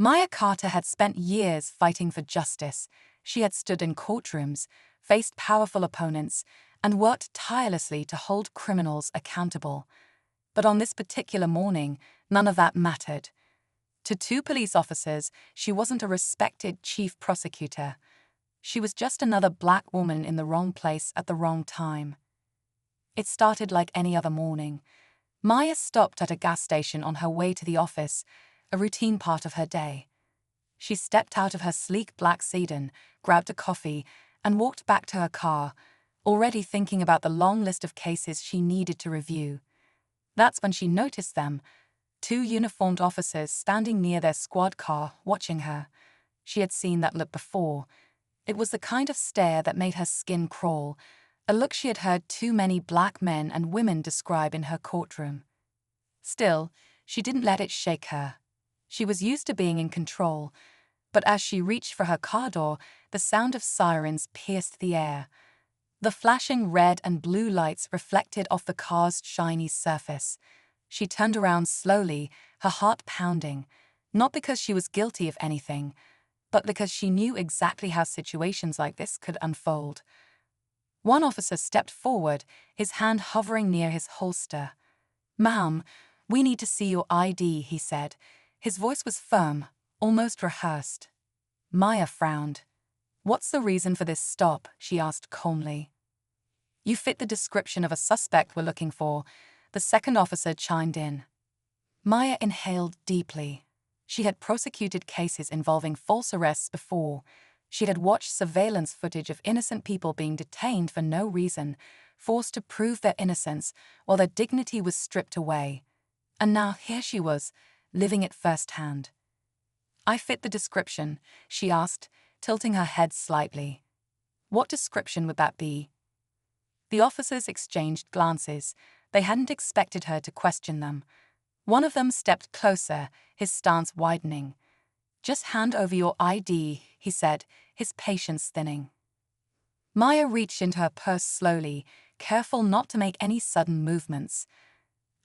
Maya Carter had spent years fighting for justice. She had stood in courtrooms, faced powerful opponents, and worked tirelessly to hold criminals accountable. But on this particular morning, none of that mattered. To two police officers, she wasn't a respected chief prosecutor. She was just another black woman in the wrong place at the wrong time. It started like any other morning. Maya stopped at a gas station on her way to the office, a routine part of her day. She stepped out of her sleek black sedan, grabbed a coffee, and walked back to her car, already thinking about the long list of cases she needed to review. That's when she noticed them, two uniformed officers standing near their squad car, watching her. She had seen that look before. It was the kind of stare that made her skin crawl, a look she had heard too many black men and women describe in her courtroom. Still, she didn't let it shake her. She was used to being in control, but as she reached for her car door, the sound of sirens pierced the air. The flashing red and blue lights reflected off the car's shiny surface. She turned around slowly, her heart pounding, not because she was guilty of anything, but because she knew exactly how situations like this could unfold. One officer stepped forward, his hand hovering near his holster. "Ma'am, we need to see your ID," he said. His voice was firm, almost rehearsed. Maya frowned. "What's the reason for this stop?" she asked calmly. "You fit the description of a suspect we're looking for," the second officer chimed in. Maya inhaled deeply. She had prosecuted cases involving false arrests before. She had watched surveillance footage of innocent people being detained for no reason, forced to prove their innocence while their dignity was stripped away. And now here she was, living it firsthand. "I fit the description," she asked, tilting her head slightly. "What description would that be?" The officers exchanged glances. They hadn't expected her to question them. One of them stepped closer, his stance widening. "Just hand over your ID," he said, his patience thinning. Maya reached into her purse slowly, careful not to make any sudden movements.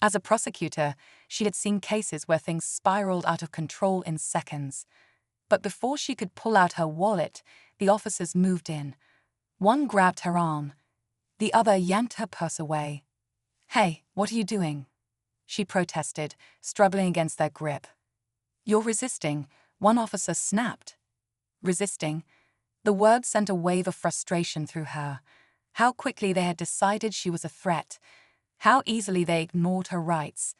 As a prosecutor, she had seen cases where things spiraled out of control in seconds. But before she could pull out her wallet, the officers moved in. One grabbed her arm. The other yanked her purse away. "Hey, what are you doing?" she protested, struggling against their grip. "You're resisting," one officer snapped. Resisting? The word sent a wave of frustration through her. How quickly they had decided she was a threat. How easily they ignored her rights.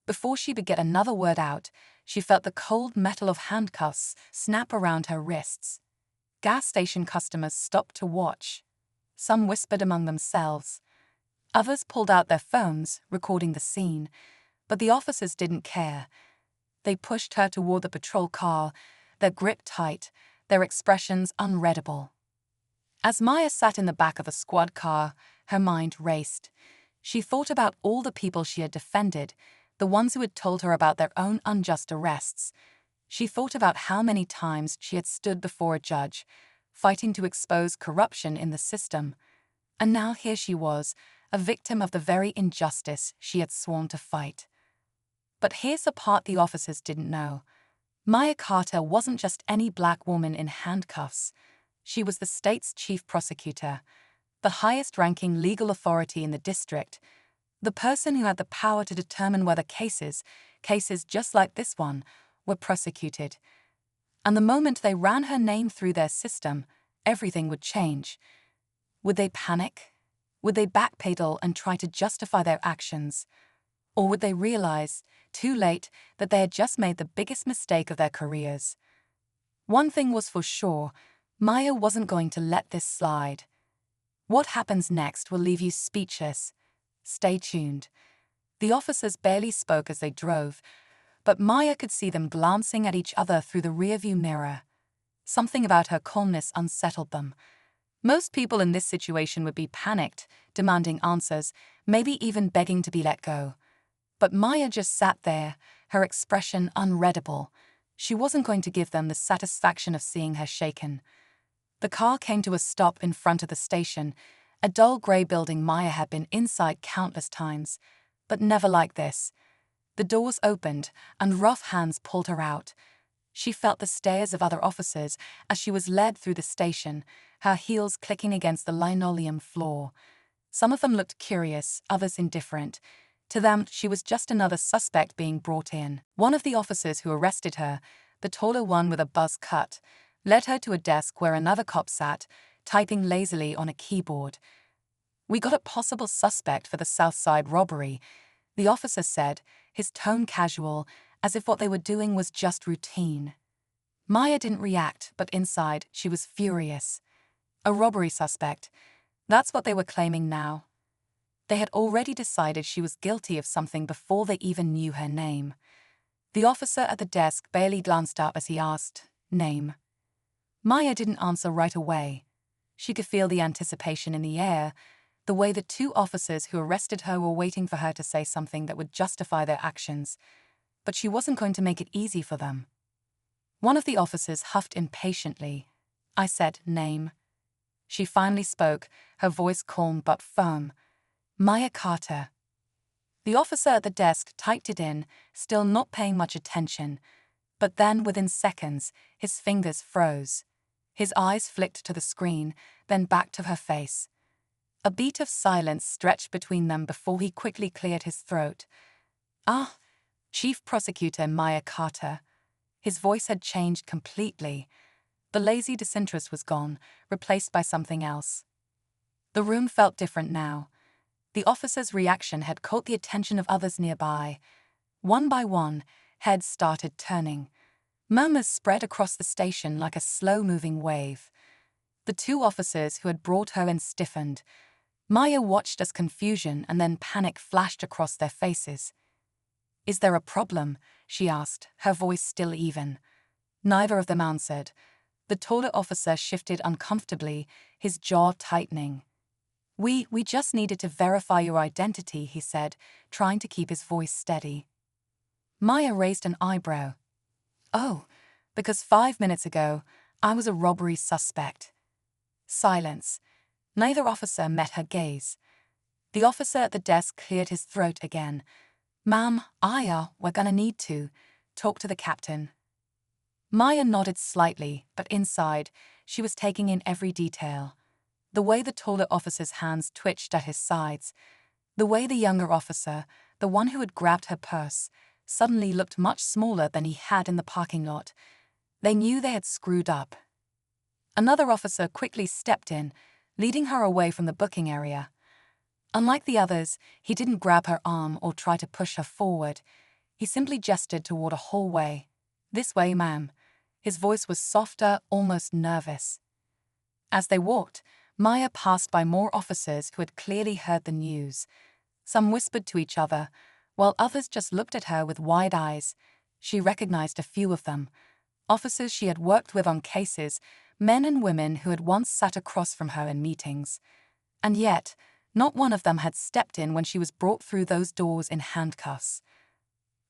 Before she could get another word out, she felt the cold metal of handcuffs snap around her wrists. Gas station customers stopped to watch. Some whispered among themselves. Others pulled out their phones, recording the scene. But the officers didn't care. They pushed her toward the patrol car, their grip tight, their expressions unreadable. As Maya sat in the back of the squad car, her mind raced. She thought about all the people she had defended, the ones who had told her about their own unjust arrests. She thought about how many times she had stood before a judge, fighting to expose corruption in the system. And now here she was, a victim of the very injustice she had sworn to fight. But here's the part the officers didn't know. Maya Carter wasn't just any black woman in handcuffs. She was the state's chief prosecutor, the highest-ranking legal authority in the district, the person who had the power to determine whether cases just like this one, were prosecuted. And the moment they ran her name through their system, everything would change. Would they panic? Would they backpedal and try to justify their actions? Or would they realize, too late, that they had just made the biggest mistake of their careers? One thing was for sure, Maya wasn't going to let this slide. What happens next will leave you speechless. Stay tuned. The officers barely spoke as they drove, but Maya could see them glancing at each other through the rearview mirror. Something about her calmness unsettled them. Most people in this situation would be panicked, demanding answers, maybe even begging to be let go. But Maya just sat there, her expression unreadable. She wasn't going to give them the satisfaction of seeing her shaken. The car came to a stop in front of the station, a dull grey building Maya had been inside countless times, but never like this. The doors opened, and rough hands pulled her out. She felt the stares of other officers as she was led through the station, her heels clicking against the linoleum floor. Some of them looked curious, others indifferent. To them, she was just another suspect being brought in. One of the officers who arrested her, the taller one with a buzz cut, led her to a desk where another cop sat, typing lazily on a keyboard. "We got a possible suspect for the South Side robbery," the officer said, his tone casual, as if what they were doing was just routine. Maya didn't react, but inside, she was furious. A robbery suspect. That's what they were claiming now. They had already decided she was guilty of something before they even knew her name. The officer at the desk barely glanced up as he asked, "Name?" Maya didn't answer right away. She could feel the anticipation in the air, the way the two officers who arrested her were waiting for her to say something that would justify their actions. But she wasn't going to make it easy for them. One of the officers huffed impatiently. "I said, name." She finally spoke, her voice calm but firm. "Maya Carter." The officer at the desk typed it in, still not paying much attention. But then, within seconds, his fingers froze. His eyes flicked to the screen, then back to her face. A beat of silence stretched between them before he quickly cleared his throat. "Ah, Chief Prosecutor Maya Carter." His voice had changed completely. The lazy disinterest was gone, replaced by something else. The room felt different now. The officer's reaction had caught the attention of others nearby. One by one, heads started turning. Murmurs spread across the station like a slow-moving wave. The two officers who had brought her in stiffened. Maya watched as confusion and then panic flashed across their faces. "Is there a problem?" she asked, her voice still even. Neither of them answered. The taller officer shifted uncomfortably, his jaw tightening. We just needed to verify your identity," he said, trying to keep his voice steady. Maya raised an eyebrow. "Oh, because 5 minutes ago, I was a robbery suspect." Silence. Neither officer met her gaze. The officer at the desk cleared his throat again. "Ma'am, we're gonna need to talk to the captain." Maya nodded slightly, but inside, she was taking in every detail. The way the taller officer's hands twitched at his sides. The way the younger officer, the one who had grabbed her purse, suddenly looked much smaller than he had in the parking lot. They knew they had screwed up. Another officer quickly stepped in, leading her away from the booking area. Unlike the others, he didn't grab her arm or try to push her forward. He simply gestured toward a hallway. "This way, ma'am." His voice was softer, almost nervous. As they walked, Maya passed by more officers who had clearly heard the news. Some whispered to each other, while others just looked at her with wide eyes. She recognized a few of them. Officers she had worked with on cases, men and women who had once sat across from her in meetings. And yet, not one of them had stepped in when she was brought through those doors in handcuffs.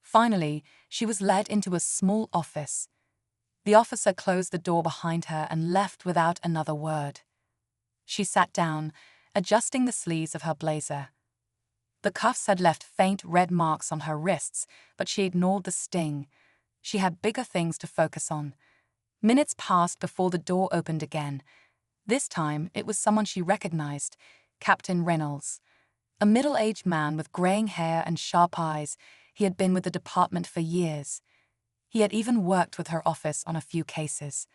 Finally, she was led into a small office. The officer closed the door behind her and left without another word. She sat down, adjusting the sleeves of her blazer. The cuffs had left faint red marks on her wrists, but she ignored the sting. She had bigger things to focus on. Minutes passed before the door opened again. This time, it was someone she recognized, Captain Reynolds. A middle-aged man with graying hair and sharp eyes. He had been with the department for years. He had even worked with her office on a few cases.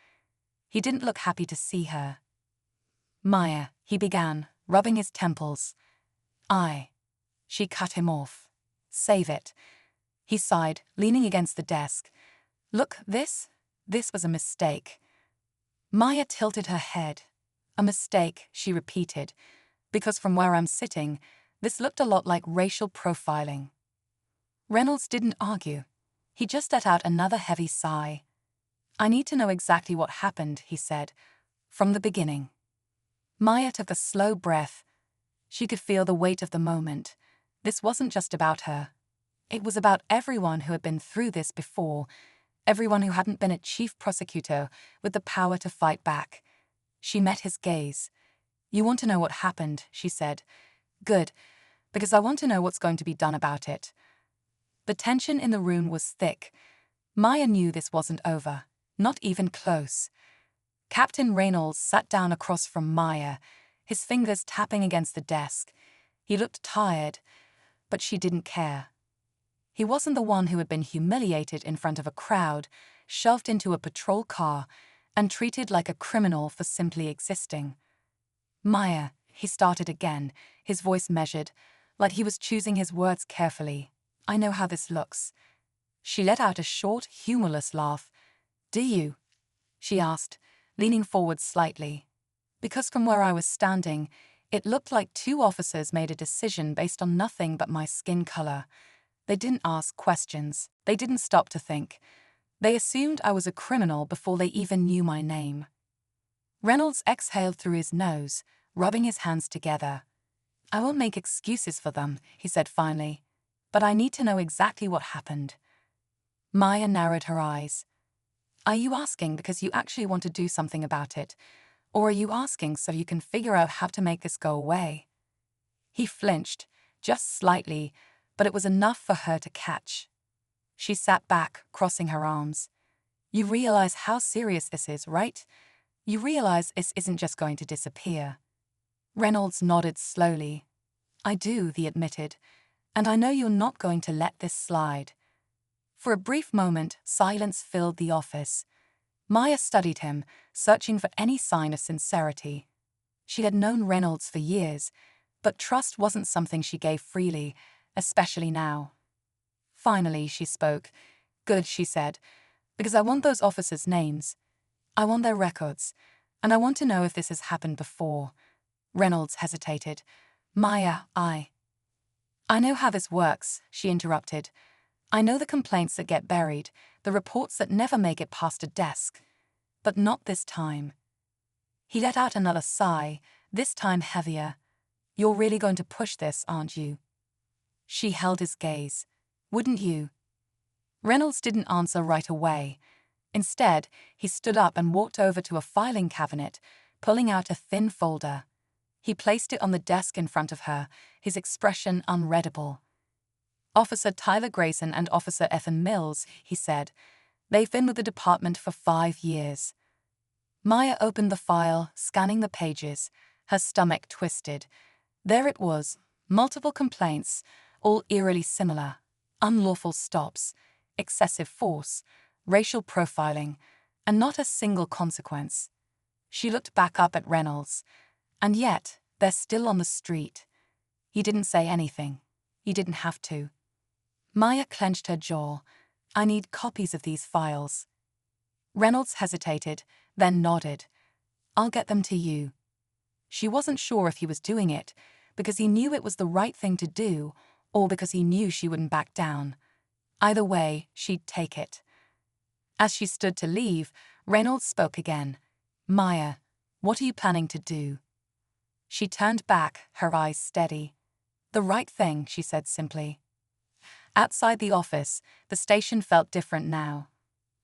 He didn't look happy to see her. "Maya," he began, rubbing his temples. She cut him off. "Save it." He sighed, leaning against the desk. "Look, this was a mistake." Maya tilted her head. "A mistake," she repeated, "because from where I'm sitting, this looked a lot like racial profiling." Reynolds didn't argue. He just let out another heavy sigh. "I need to know exactly what happened," he said, "from the beginning." Maya took a slow breath. She could feel the weight of the moment. This wasn't just about her. It was about everyone who had been through this before, everyone who hadn't been a chief prosecutor with the power to fight back. She met his gaze. "You want to know what happened," she said. "Good, because I want to know what's going to be done about it." The tension in the room was thick. Maya knew this wasn't over, not even close. Captain Reynolds sat down across from Maya, his fingers tapping against the desk. He looked tired, but she didn't care. He wasn't the one who had been humiliated in front of a crowd, shoved into a patrol car, and treated like a criminal for simply existing. Maya, he started again, his voice measured, like he was choosing his words carefully. I know how this looks. She let out a short, humorless laugh. Do you? She asked, leaning forward slightly. Because from where I was standing, it looked like two officers made a decision based on nothing but my skin color. They didn't ask questions. They didn't stop to think. They assumed I was a criminal before they even knew my name. Reynolds exhaled through his nose, rubbing his hands together. I won't make excuses for them, he said finally, but I need to know exactly what happened. Maya narrowed her eyes. Are you asking because you actually want to do something about it, or are you asking so you can figure out how to make this go away? He flinched, just slightly, but it was enough for her to catch. She sat back, crossing her arms. You realize how serious this is, right? You realize this isn't just going to disappear. Reynolds nodded slowly. I do, he admitted, and I know you're not going to let this slide. For a brief moment, silence filled the office. Maya studied him, searching for any sign of sincerity. She had known Reynolds for years, but trust wasn't something she gave freely, especially now. Finally, she spoke. Good, she said, because I want those officers' names. I want their records, and I want to know if this has happened before. Reynolds hesitated. Maya, I know how this works, she interrupted. I know the complaints that get buried, the reports that never make it past a desk. But not this time. He let out another sigh, this time heavier. You're really going to push this, aren't you? She held his gaze. Wouldn't you? Reynolds didn't answer right away. Instead, he stood up and walked over to a filing cabinet, pulling out a thin folder. He placed it on the desk in front of her, his expression unreadable. Officer Tyler Grayson and Officer Ethan Mills, he said. They've been with the department for 5 years. Maya opened the file, scanning the pages, her stomach twisted. There it was, multiple complaints, all eerily similar. Unlawful stops, excessive force, racial profiling, and not a single consequence. She looked back up at Reynolds. And yet, they're still on the street. He didn't say anything. He didn't have to. Maya clenched her jaw. I need copies of these files. Reynolds hesitated, then nodded. I'll get them to you. She wasn't sure if he was doing it because he knew it was the right thing to do or because he knew she wouldn't back down. Either way, she'd take it. As she stood to leave, Reynolds spoke again. Maya, what are you planning to do? She turned back, her eyes steady. The right thing, she said simply. Outside the office, the station felt different now.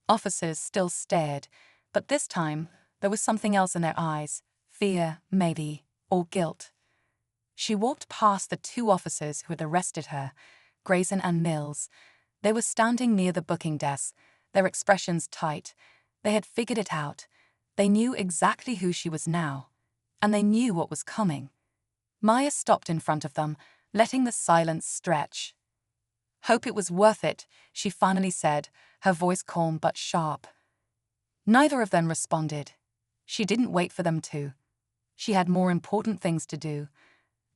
Officers still stared, but this time, there was something else in their eyes. Fear, maybe, or guilt. She walked past the 2 officers who had arrested her, Grayson and Mills. They were standing near the booking desk, their expressions tight. They had figured it out. They knew exactly who she was now. And they knew what was coming. Maya stopped in front of them, letting the silence stretch. Hope it was worth it, she finally said, her voice calm but sharp. Neither of them responded. She didn't wait for them to. She had more important things to do.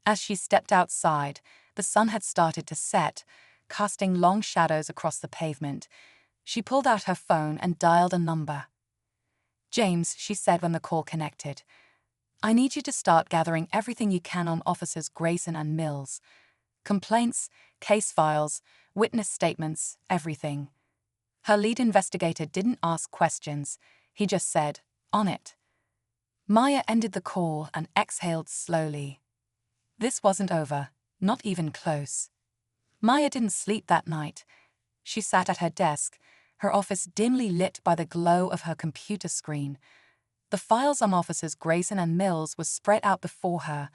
As she stepped outside, the sun had started to set, casting long shadows across the pavement. She pulled out her phone and dialed a number. James, she said when the call connected. I need you to start gathering everything you can on Officers Grayson and Mills. Complaints, case files, witness statements, everything. Her lead investigator didn't ask questions. He just said, on it. Maya ended the call and exhaled slowly. This wasn't over, not even close. Maya didn't sleep that night. She sat at her desk, her office dimly lit by the glow of her computer screen. The files on Officers Grayson and Mills was spread out before her,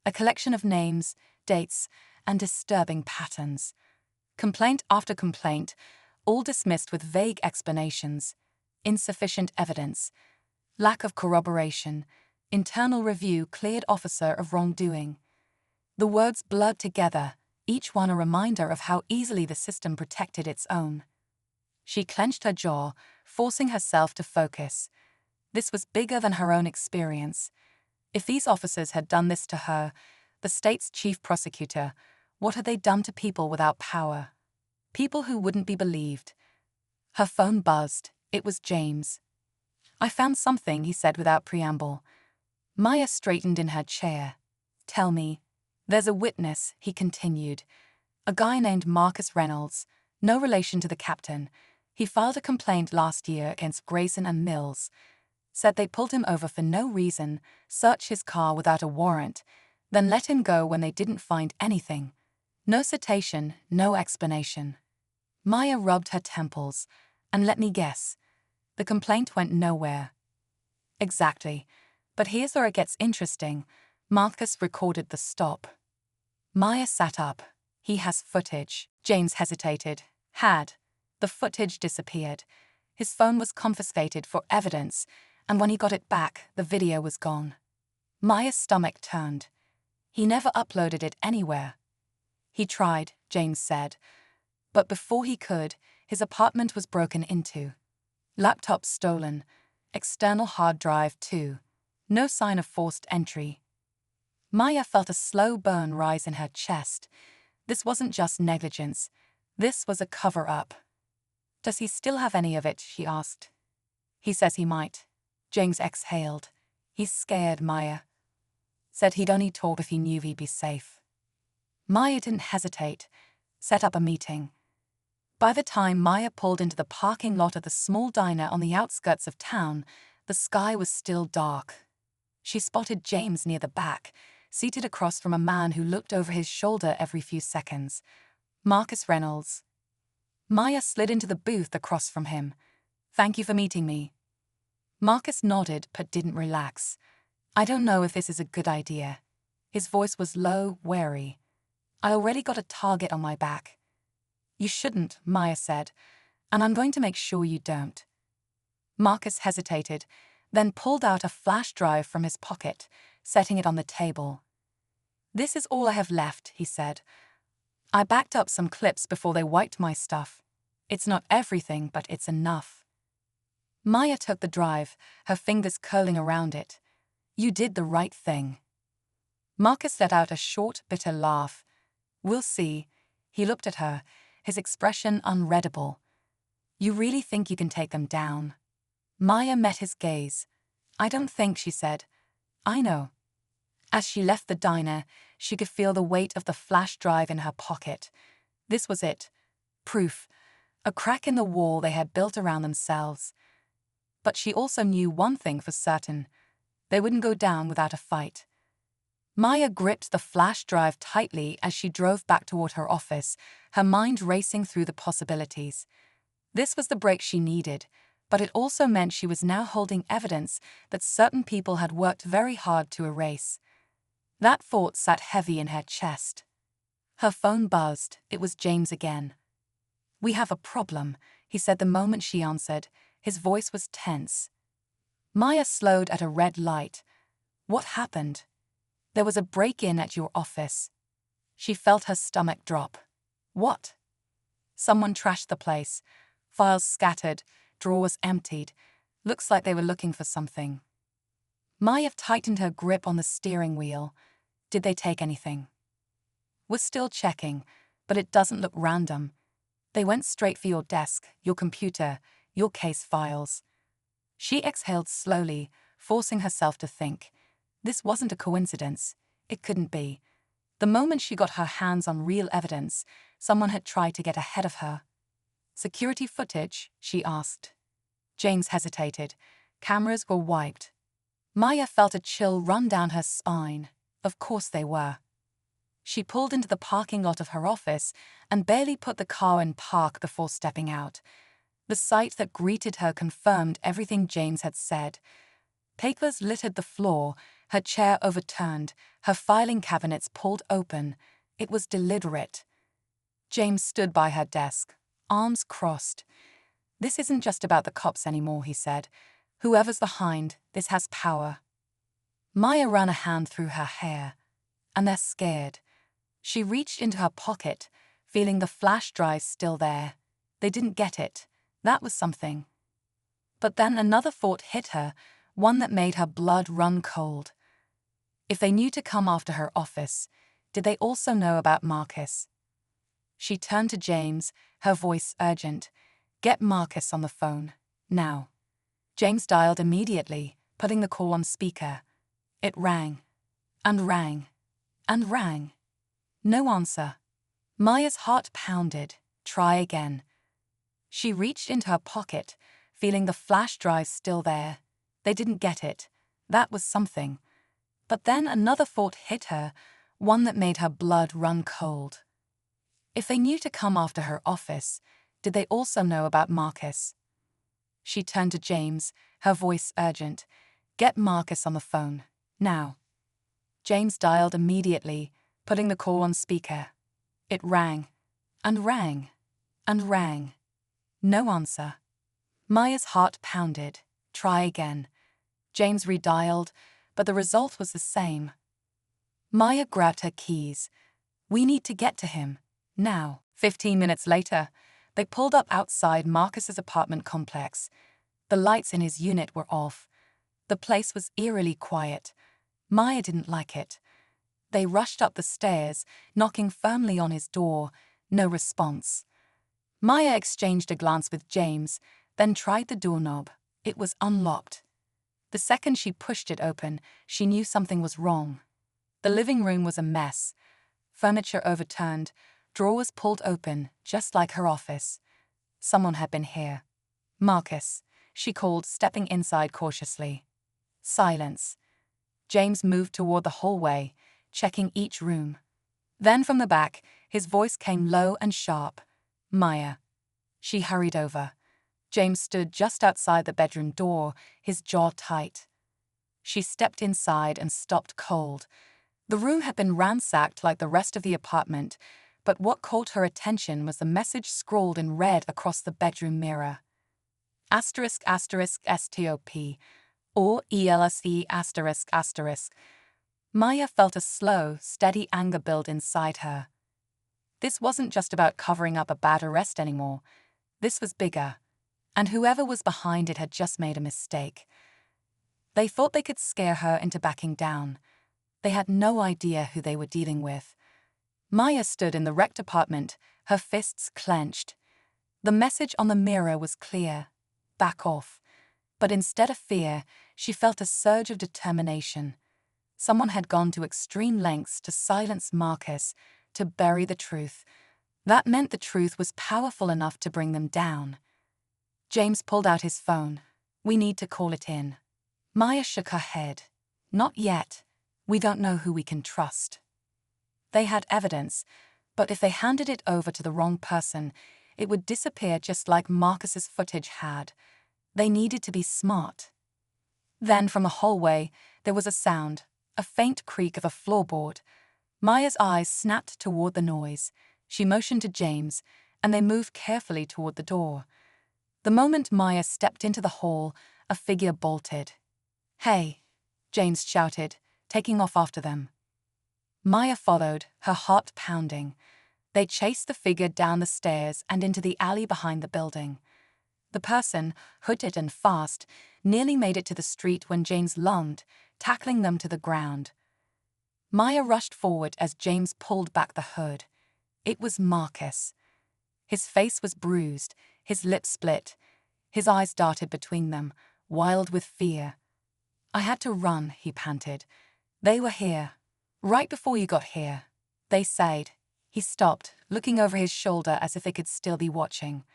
a collection of names, dates, and disturbing patterns. Complaint after complaint, all dismissed with vague explanations, insufficient evidence, lack of corroboration, internal review cleared officer of wrongdoing. The words blurred together, each one a reminder of how easily the system protected its own. She clenched her jaw, forcing herself to focus. This was bigger than her own experience. If these officers had done this to her, the state's chief prosecutor, what had they done to people without power? People who wouldn't be believed. Her phone buzzed. It was James. "I found something," he said without preamble. Maya straightened in her chair. "Tell me." "There's a witness," he continued. "A guy named Marcus Reynolds, no relation to the captain. He filed a complaint last year against Grayson and Mills. Said they pulled him over for no reason, searched his car without a warrant, then let him go when they didn't find anything. No citation, no explanation." Maya rubbed her temples. "And let me guess. The complaint went nowhere." "Exactly. But here's where it gets interesting. Marcus recorded the stop." Maya sat up. "He has footage." James hesitated. "Had." The footage disappeared. His phone was confiscated for evidence, and when he got it back, the video was gone. Maya's stomach turned. "He never uploaded it anywhere." "He tried," James said. "But before he could, his apartment was broken into. Laptop stolen. External hard drive too. No sign of forced entry." Maya felt a slow burn rise in her chest. This wasn't just negligence. This was a cover-up. "Does he still have any of it?" she asked. "He says he might." James exhaled. "He's scared, Maya. Said he'd only talk if he knew he'd be safe." Maya didn't hesitate. Set up a meeting. By the time Maya pulled into the parking lot of the small diner on the outskirts of town, the sky was still dark. She spotted James near the back, seated across from a man who looked over his shoulder every few seconds. Marcus Reynolds. Maya slid into the booth across from him. "Thank you for meeting me." Marcus nodded but didn't relax. "I don't know if this is a good idea." His voice was low, wary. "I already got a target on my back." "You shouldn't," Maya said, "and I'm going to make sure you don't." Marcus hesitated, then pulled out a flash drive from his pocket, setting it on the table. "This is all I have left," he said. "I backed up some clips before they wiped my stuff. It's not everything, but it's enough." Maya took the drive, her fingers curling around it. "You did the right thing." Marcus let out a short, bitter laugh. "We'll see." He looked at her, his expression unreadable. "You really think you can take them down?" Maya met his gaze. "I don't think," she said. "I know." As she left the diner, she could feel the weight of the flash drive in her pocket. This was it. Proof. A crack in the wall they had built around themselves. But she also knew one thing for certain. They wouldn't go down without a fight. Maya gripped the flash drive tightly as she drove back toward her office, her mind racing through the possibilities. This was the break she needed, but it also meant she was now holding evidence that certain people had worked very hard to erase. That thought sat heavy in her chest. Her phone buzzed. It was James again. "We have a problem," he said the moment she answered. His voice was tense. Maya slowed at a red light. "What happened?" "There was a break-in at your office." She felt her stomach drop. "What?" "Someone trashed the place. Files scattered, drawers emptied. Looks like they were looking for something." Maya tightened her grip on the steering wheel. "Did they take anything?" "We're still checking, but it doesn't look random. They went straight for your desk, your computer, your case files." She exhaled slowly, forcing herself to think. This wasn't a coincidence. It couldn't be. The moment she got her hands on real evidence, someone had tried to get ahead of her. "Security footage?" she asked. James hesitated. Cameras were wiped. Maya felt a chill run down her spine. Of course they were. She pulled into the parking lot of her office and barely put the car in park before stepping out. The sight that greeted her confirmed everything James had said. Papers littered the floor, her chair overturned, her filing cabinets pulled open. It was deliberate. James stood by her desk. arms crossed. "This isn't just about the cops anymore," he said. "Whoever's behind, this has power." Maya ran a hand through her hair. "And they're scared." She reached into her pocket, feeling the flash drive still there. They didn't get it. That was something. But then another thought hit her, one that made her blood run cold. If they knew to come after her office, did they also know about Marcus? She turned to James, her voice urgent. "Get Marcus on the phone, now." James dialed immediately, putting the call on speaker. It rang, and rang, and rang. No answer. Maya's heart pounded. Try again. She reached into her pocket, feeling the flash drive still there. They didn't get it. That was something. But then another thought hit her, one that made her blood run cold. If they knew to come after her office, did they also know about Marcus? She turned to James, her voice urgent. "Get Marcus on the phone, now." James dialed immediately, putting the call on speaker. It rang, and rang, and rang. No answer. Maya's heart pounded. Try again. James redialed, but the result was the same. Maya grabbed her keys. "We need to get to him, now." 15 minutes later, they pulled up outside Marcus's apartment complex. The lights in his unit were off. The place was eerily quiet. Maya didn't like it. They rushed up the stairs, knocking firmly on his door. No response. Maya exchanged a glance with James, then tried the doorknob. It was unlocked. The second she pushed it open, she knew something was wrong. The living room was a mess. Furniture overturned, drawers pulled open, just like her office. Someone had been here. "Marcus," she called, stepping inside cautiously. Silence. James moved toward the hallway, checking each room. Then from the back, his voice came low and sharp. "Maya." She hurried over. James stood just outside the bedroom door, his jaw tight. She stepped inside and stopped cold. The room had been ransacked like the rest of the apartment, but what caught her attention was the message scrawled in red across the bedroom mirror. ********************************************************************************************************************************************************************************************************************************************************************** Maya felt a slow, steady anger build inside her. This wasn't just about covering up a bad arrest anymore. This was bigger. And whoever was behind it had just made a mistake. They thought they could scare her into backing down. They had no idea who they were dealing with. Maya stood in the wrecked apartment, her fists clenched. The message on the mirror was clear: back off. But instead of fear, she felt a surge of determination. Someone had gone to extreme lengths to silence Marcus, to bury the truth. That meant the truth was powerful enough to bring them down. James pulled out his phone. "We need to call it in." Maya shook her head. "Not yet. We don't know who we can trust." They had evidence, but if they handed it over to the wrong person, it would disappear just like Marcus's footage had. They needed to be smart. Then from the hallway, there was a sound, a faint creak of a floorboard. Maya's eyes snapped toward the noise. She motioned to James, and they moved carefully toward the door. The moment Maya stepped into the hall, a figure bolted. "Hey!" James shouted, taking off after them. Maya followed, her heart pounding. They chased the figure down the stairs and into the alley behind the building. The person, hooded and fast, nearly made it to the street when James lunged, tackling them to the ground. Maya rushed forward as James pulled back the hood. It was Marcus. His face was bruised, his lips split. His eyes darted between them, wild with fear. "I had to run," he panted. "They were here. Right before you got here. They said." He stopped, looking over his shoulder as if they could still be watching.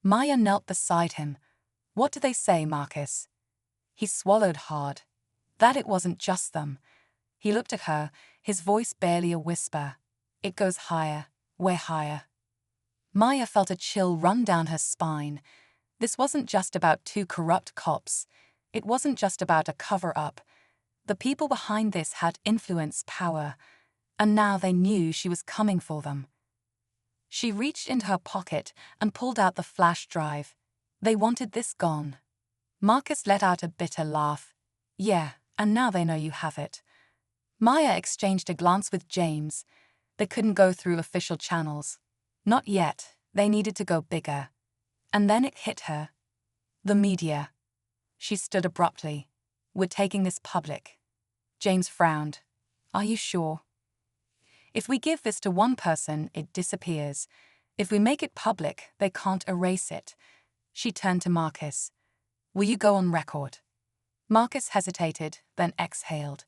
Maya knelt beside him. "What did they say, Marcus?" He swallowed hard. That it wasn't just them. He looked at her, his voice barely a whisper. "It goes higher. We're higher." Maya felt a chill run down her spine. This wasn't just about two corrupt cops. It wasn't just about a cover-up. The people behind this had influence, power, and now they knew she was coming for them. She reached into her pocket and pulled out the flash drive. They wanted this gone. Marcus let out a bitter laugh. Yeah, and now they know you have it. Maya exchanged a glance with James. They couldn't go through official channels. Not yet, they needed to go bigger. And then it hit her. The media. She stood abruptly. We're taking this public. James frowned. Are you sure? If we give this to one person, it disappears. If we make it public, they can't erase it. She turned to Marcus. Will you go on record? Marcus hesitated, then exhaled.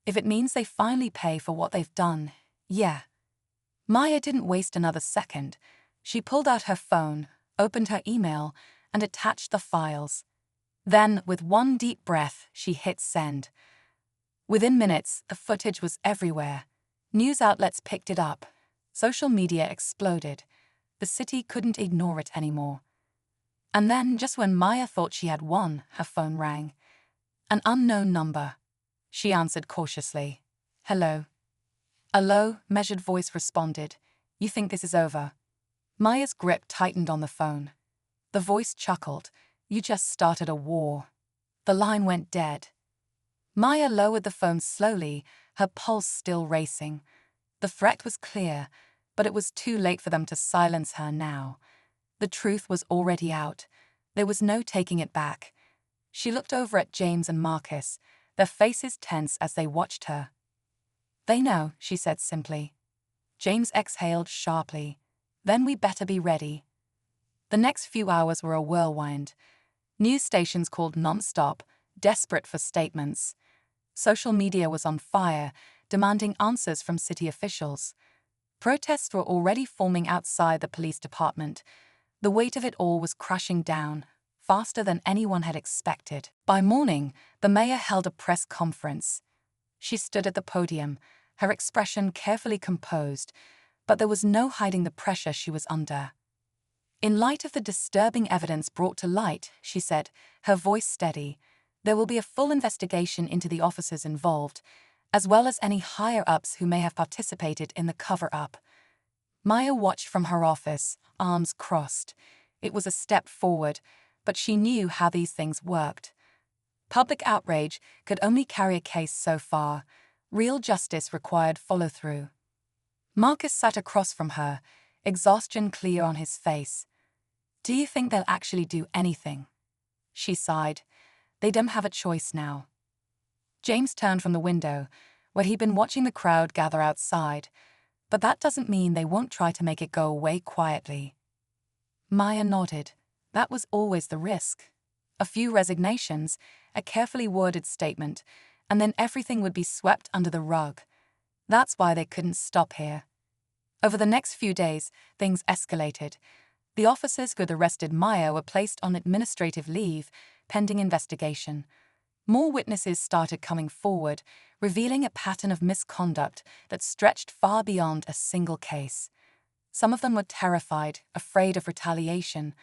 If it means they finally pay for what they've done, yeah. Maya didn't waste another second. She pulled out her phone, opened her email, and attached the files. Then, with one deep breath, she hit send. Within minutes, the footage was everywhere. News outlets picked it up. Social media exploded. The city couldn't ignore it anymore. And then, just when Maya thought she had won, her phone rang. An unknown number. She answered cautiously. Hello. A low, measured voice responded. You think this is over? Maya's grip tightened on the phone. The voice chuckled. You just started a war. The line went dead. Maya lowered the phone slowly, her pulse still racing. The threat was clear, but it was too late for them to silence her now. The truth was already out. There was no taking it back. She looked over at James and Marcus, their faces tense as they watched her. They know, she said simply. James exhaled sharply. Then we better be ready. The next few hours were a whirlwind. News stations called non-stop, desperate for statements. Social media was on fire, demanding answers from city officials. Protests were already forming outside the police department. The weight of it all was crushing down, faster than anyone had expected. By morning, the mayor held a press conference. She stood at the podium, her expression carefully composed, but there was no hiding the pressure she was under. In light of the disturbing evidence brought to light, she said, her voice steady, there will be a full investigation into the officers involved, as well as any higher-ups who may have participated in the cover-up. Maya watched from her office, arms crossed. It was a step forward, but she knew how these things worked. Public outrage could only carry a case so far. Real justice required follow-through. Marcus sat across from her, exhaustion clear on his face. Do you think they'll actually do anything? She sighed. They don't have a choice now. James turned from the window, where he'd been watching the crowd gather outside, but that doesn't mean they won't try to make it go away quietly. Maya nodded. That was always the risk. A few resignations, a carefully worded statement, and then everything would be swept under the rug. That's why they couldn't stop here. Over the next few days, things escalated. The officers who had arrested Maya were placed on administrative leave, pending investigation. More witnesses started coming forward, revealing a pattern of misconduct that stretched far beyond a single case. Some of them were terrified, afraid of retaliation.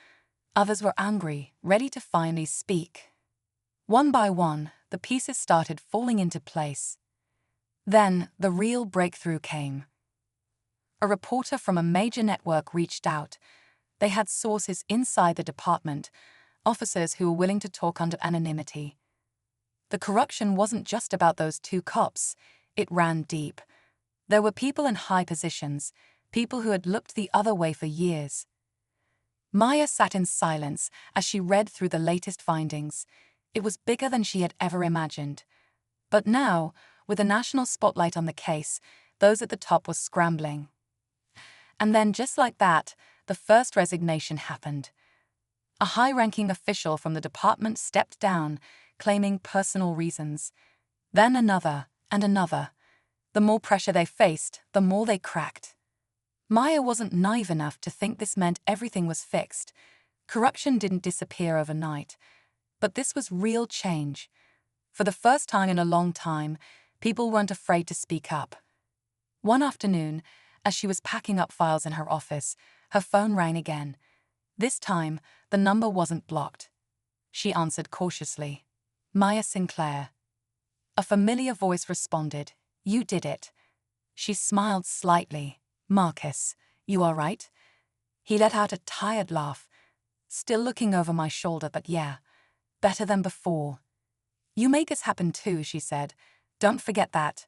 Others were angry, ready to finally speak. One by one, the pieces started falling into place. Then, the real breakthrough came. A reporter from a major network reached out. They had sources inside the department, officers who were willing to talk under anonymity. The corruption wasn't just about those two cops, it ran deep. There were people in high positions, people who had looked the other way for years. Maya sat in silence as she read through the latest findings. It was bigger than she had ever imagined. But now, with a national spotlight on the case, those at the top were scrambling. And then, just like that, the first resignation happened. A high-ranking official from the department stepped down, claiming personal reasons. Then another, and another. The more pressure they faced, the more they cracked. Maya wasn't naive enough to think this meant everything was fixed. Corruption didn't disappear overnight. But this was real change. For the first time in a long time, people weren't afraid to speak up. One afternoon, as she was packing up files in her office, her phone rang again. This time, the number wasn't blocked. She answered cautiously. Maya Sinclair. A familiar voice responded. You did it. She smiled slightly. Marcus, You all right? He let out a tired laugh, still looking over my shoulder, but yeah, better than before. You make us happen too, she said. Don't forget that.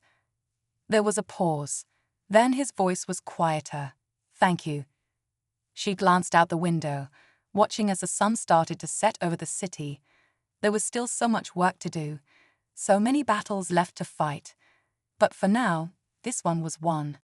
There was a pause. Then his voice was quieter. Thank you. She glanced out the window, watching as the sun started to set over the city. There was still so much work to do, so many battles left to fight. But for now, this one was won.